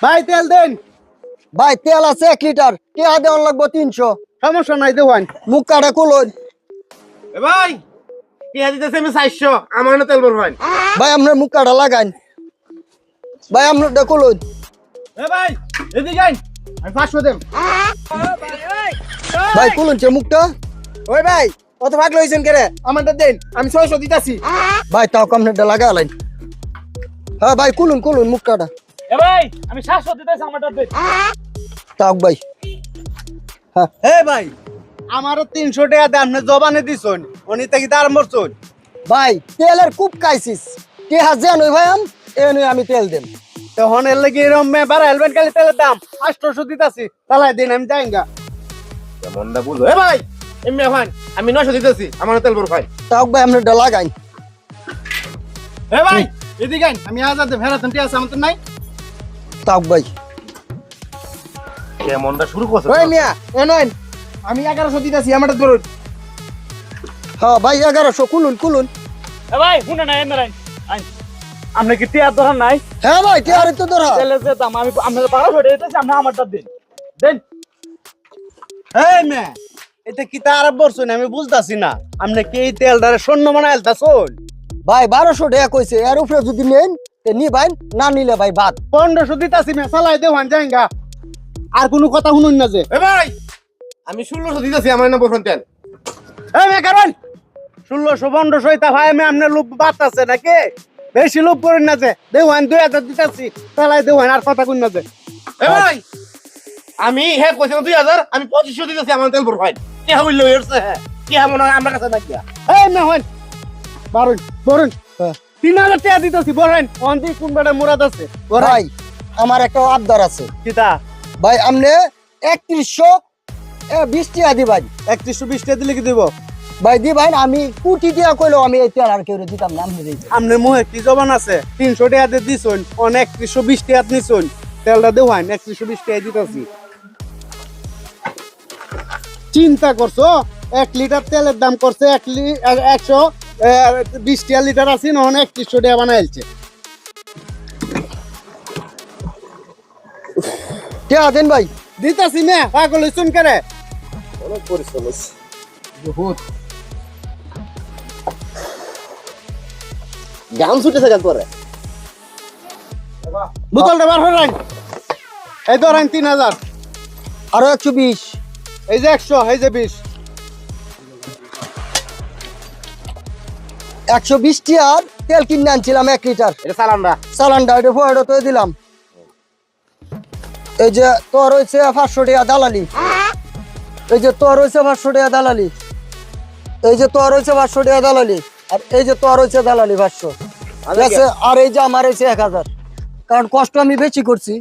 ভাই তেল দেন। ভাই তেল আছে 1 লিটার, কে দেওয়ান লাগবো 300। সমস্যা নাই দেওয়ান। মুখ কাটা কুলুন। এ ভাই টিয়া দিতেছে আমি 400, আমার না তেল ভরবেন। ভাই আপনার মুখ কাটা লাগান। ভাই আপনার কুলুন। এ ভাই এদিকে আইন, আমি 500 দেব। ভাই কুলুন সে মুখটা। ওই ভাই কত ভাগ লইছেন কেরে? আমারটা দেন, আমি 600 দিতাছি। ভাই তাও আপনারটা লাগালেন। হ্যাঁ ভাই কুলুন কুলুন মুখ কাটা। এ ভাই আমি 700 দিতেছি আমারটা দে। তাও ভাই। হ্যাঁ এ ভাই আমারও 300 টাকা দেন, আপনি জবানে দিছুন, উনি থেকে দাম মরছুন। ভাই তেলের খুব ক্রাইসিস, কে হাজেন ওই ভাই আমি তেল দেব। তখন এর লাগি এরম মে বাড়া হেলমেট খালি তেলের দাম 800 দিতাছি, তাহলে দিন আমি যাইঙ্গা। কেমনটা বুঝো? এ ভাই এমনি ভাই আমি 900 দিতেছি, আমার তেল ভর ভাই। তাও ভাই আপনারটা লাগান। এ ভাই এদিকে আইন, আমি আজাদে ফেরাতেন টিয়া আছে আমার তো নাই। তাও ভাই। কেমনটা শুরু করছ? ওই মিয়া এ নয়, আমি 1100 দিতাছি, আমারটা ধরুন। হ্যাঁ ভাই 1100 কুলুন কুলুন। এ ভাই শুনে না এমন আইন আপনি কি টিয়ার দরকার নাই? হ্যাঁ ভাই টিয়ারে তো ধরা। তেলের যে দাম আমি আপনাদের 1200 দিতেছি, আপনি আমারটা দেন দেন। এই মিয়া এটা কি তার বলছুন আমি বুঝতাছি না, আপনি কি এই তেলটারে শূন্য বানাই আলতাছুন? ভাই 1200 টাকা কইছে, এর উপরে যদি নেন তে নিবাই, না নিলে ভাই বাদ। 1500 দিতাছি মিয়া, চালাই দেওয়ান যাইঙ্গা। আর কোনো কথা শুনুন না যে। এ ভাই আমি 1600 দিতাছি, আমার না বলছেন তেল। এই মিয়া কারণ 1600 1500 তা ভাই আমি আপনার লোভ বাত আছে নাকি? বেশি লোভ করেন না যে, দেওয়ান 2000 দিতাছি, চালাই দেওয়ান, আর কথা কইন না যে। এ ভাই আমি হ্যাঁ কইছি 2000, আমি 2500 দিতেছি, আমার তেল ভর ভাই। কি হইল এরছে? হ্যাঁ কি মনে হয় আমার কাছে নাকি? এই না হন বারুন বরুন, 3000 টাকা দিতেছি, বলেন অন্তি কোন বেটা মুরাদ আছে? ভাই আমার একটা আবদার আছে। কিতা ভাই আমনে 3120 টাকা দিবাই। 3120 টাকা দিলে কি দিব? ভাই দিবাই, আমি কোটি টাকা কইলো আমি এই তেল আর কেউ দিতাম না, আমি দিই। আমনে মুহে কি জবান আছে? 300 টাকা দিয়ে দিছুন, অনেক 3120 টাকা নিছুন, তেলটা দেওয়ান 3120 টাকা দিতেছি। চিন্তা করছো 1 লিটার তেলের দাম করছে 120 টাকা লিটার আছে, না 3100 টাকা বানাইছে। টাকা দেন ভাই। দিতাছি না, পাগল হইছুন কেরে? অনেক পরিশ্রম হইছে বহুত। গাম ছুটেছে কেন করে? বোতলটা বার হরান, এই ধরেন 3000, আরো 120। এই যে 100, এই যে 20। 120 টাকার তেল কিনে আনছিলাম 1 লিটার। এটা চালানটা চালানটা এটা ফয়ডো তো দিলাম। এই যে তোর হইছে 500 টাকা দালালি। এই যে তোর হইছে 500 টাকা দালালি। এই যে তোর হইছে 500 টাকা দালালি। আর এই যে তোর হইছে দালালি 500। ঠিক আছে, আর এই যে আমার হইছে 1000। কারণ কষ্ট আমি বেশি করছি।